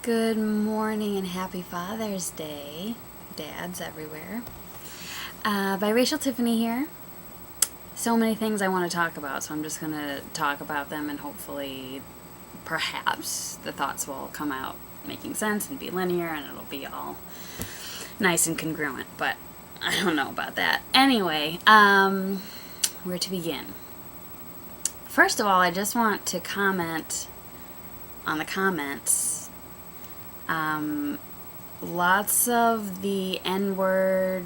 Good morning and happy Father's Day, dads everywhere. Biracial Tiffany here. So many things I want to talk about, so I'm just going to talk about them and hopefully, perhaps, the thoughts will come out making sense and be linear and it'll be all nice and congruent, but I don't know about that. Anyway, where to begin? First of all, I just want to comment on the comments. Lots of the N-word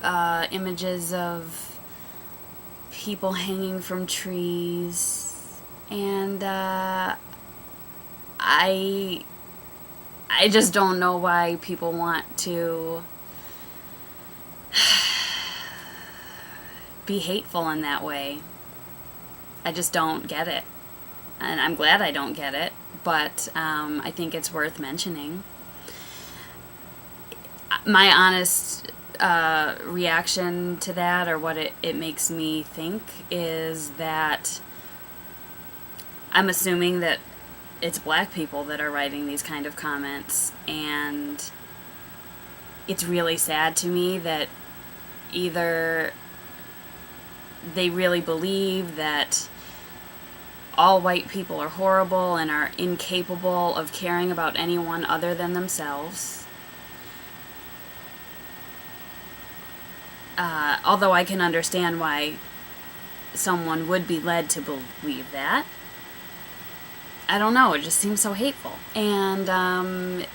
images of people hanging from trees, and I just don't know why people want to be hateful in that way. I just don't get it, and I'm glad I don't get it. But I think it's worth mentioning. My honest reaction to that, or what it makes me think, is that I'm assuming that it's black people that are writing these kind of comments, and it's really sad to me that either they really believe that all white people are horrible and are incapable of caring about anyone other than themselves. Although I can understand why someone would be led to believe that. I don't know, it just seems so hateful. And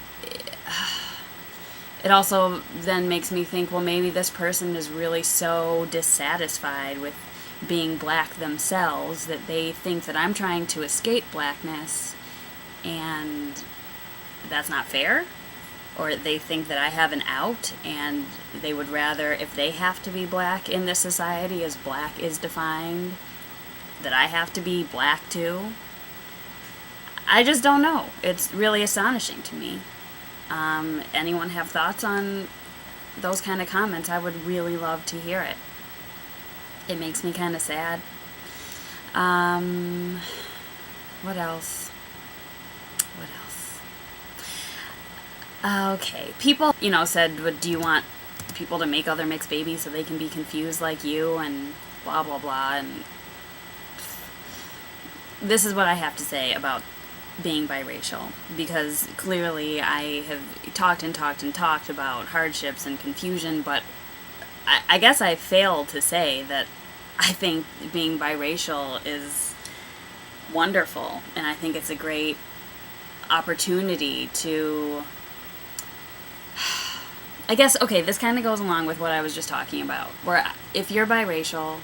it also then makes me think, well, maybe this person is really so dissatisfied with being black themselves that they think that I'm trying to escape blackness, and that's not fair, or they think that I have an out and they would rather, if they have to be black in this society as black is defined, that I have to be black too. I just don't know. It's really astonishing to me. Anyone have thoughts on those kind of comments? I would really love to hear it. It makes me kind of sad. What else? Okay, people, said, do you want people to make other mixed babies so they can be confused like you, and blah, blah, blah, and this is what I have to say about being biracial, because clearly I have talked about hardships and confusion, but I guess I failed to say that I think being biracial is wonderful, and I think it's a great opportunity to, I guess, okay, this kind of goes along with what I was just talking about, where if you're biracial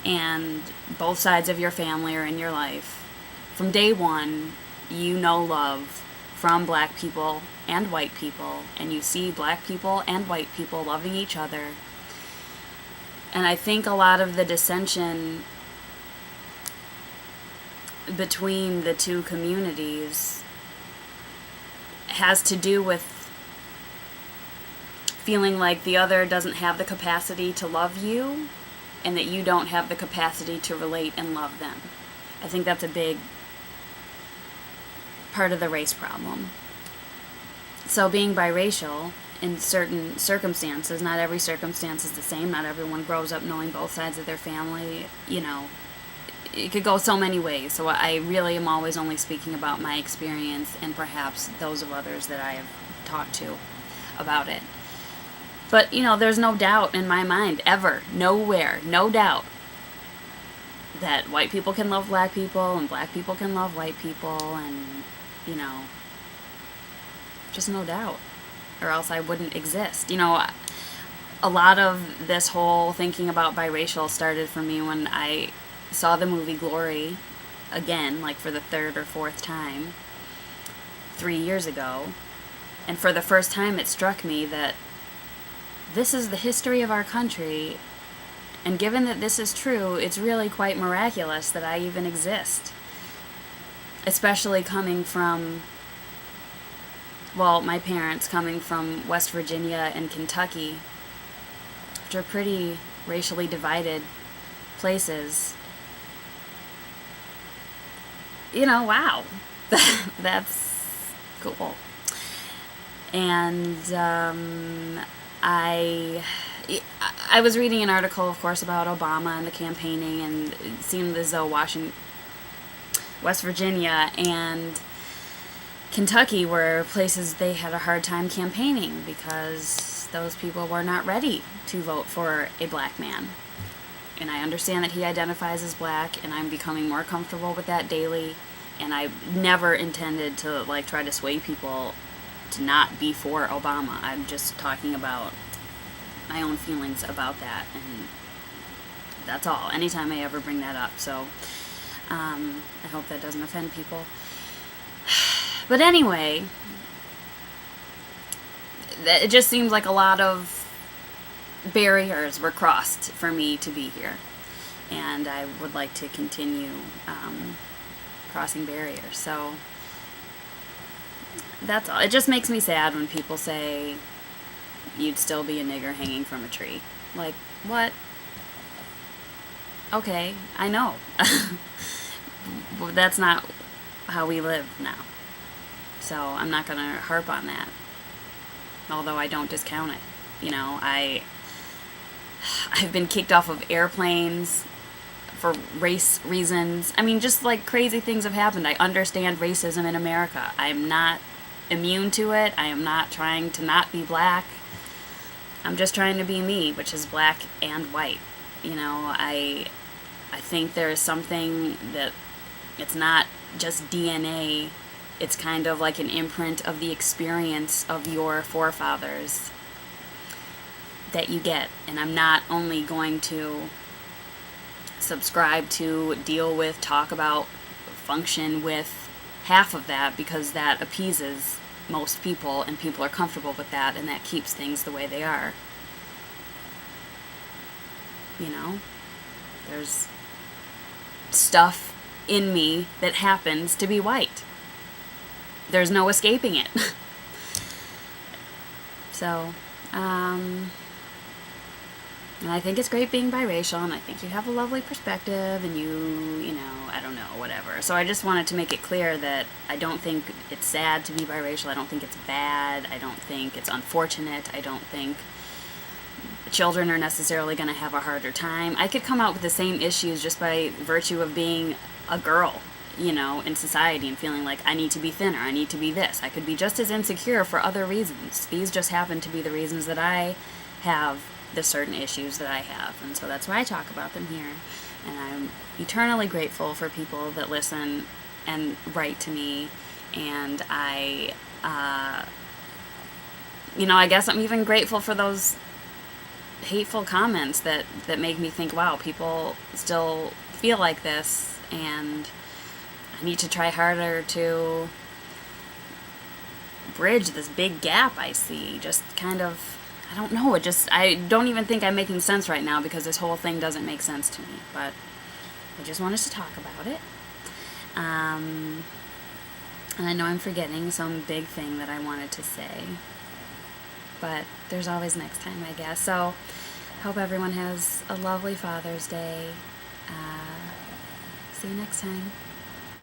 and both sides of your family are in your life, from day one, you know love from black people and white people, and you see black people and white people loving each other. And I think a lot of the dissension between the two communities has to do with feeling like the other doesn't have the capacity to love you, and that you don't have the capacity to relate and love them. I think that's a big part of the race problem. So being biracial, in certain circumstances, not every circumstance is the same, not everyone grows up knowing both sides of their family, it could go so many ways. So I really am always only speaking about my experience and perhaps those of others that I have talked to about it. But, there's no doubt in my mind, ever, nowhere, no doubt, that white people can love black people and black people can love white people, and, just no doubt, or else I wouldn't exist. A lot of this whole thinking about biracial started for me when I saw the movie Glory again, like for the third or fourth time, 3 years ago, and for the first time it struck me that this is the history of our country, and given that this is true, it's really quite miraculous that I even exist. Especially coming from, my parents coming from West Virginia and Kentucky, which are pretty racially divided places. Wow. That's school. And I was reading an article, of course, about Obama and the campaigning, and it seemed as though West Virginia and Kentucky were places they had a hard time campaigning because those people were not ready to vote for a black man. And I understand that he identifies as black, and I'm becoming more comfortable with that daily, and I never intended to like try to sway people to not be for Obama. I'm just talking about my own feelings about that, and that's all. Anytime I ever bring that up, so I hope that doesn't offend people. But anyway, it just seems like a lot of barriers were crossed for me to be here, and I would like to continue crossing barriers. So that's all. It just makes me sad when people say you'd still be a nigger hanging from a tree. Like, what? Okay, I know. But that's not how we live now. So I'm not going to harp on that. Although I don't discount it. You know, I've been kicked off of airplanes for race reasons. I mean, just like crazy things have happened. I understand racism in America. I'm not immune to it. I am not trying to not be black. I'm just trying to be me, which is black and white. You know, I think there is something that it's not just DNA. It's kind of like an imprint of the experience of your forefathers that you get. And I'm not only going to subscribe to, deal with, talk about, function with half of that because that appeases most people and people are comfortable with that and that keeps things the way they are. You know, there's stuff in me that happens to be white. There's no escaping it. So, and I think it's great being biracial, and I think you have a lovely perspective, and you know, I don't know, whatever. So I just wanted to make it clear that I don't think it's sad to be biracial. I don't think it's bad. I don't think it's unfortunate. I don't think children are necessarily going to have a harder time. I could come out with the same issues just by virtue of being a girl, you know, in society and feeling like I need to be thinner, I need to be this. I could be just as insecure for other reasons. These just happen to be the reasons that I have the certain issues that I have, and so that's why I talk about them here. And I'm eternally grateful for people that listen and write to me, and I guess I'm even grateful for those hateful comments that make me think, wow, people still feel like this, and I need to try harder to bridge this big gap I see. Just kind of, I don't know, I don't even think I'm making sense right now because this whole thing doesn't make sense to me, but I just wanted to talk about it. And I know I'm forgetting some big thing that I wanted to say, but there's always next time, I guess. So, hope everyone has a lovely Father's Day. See you next time.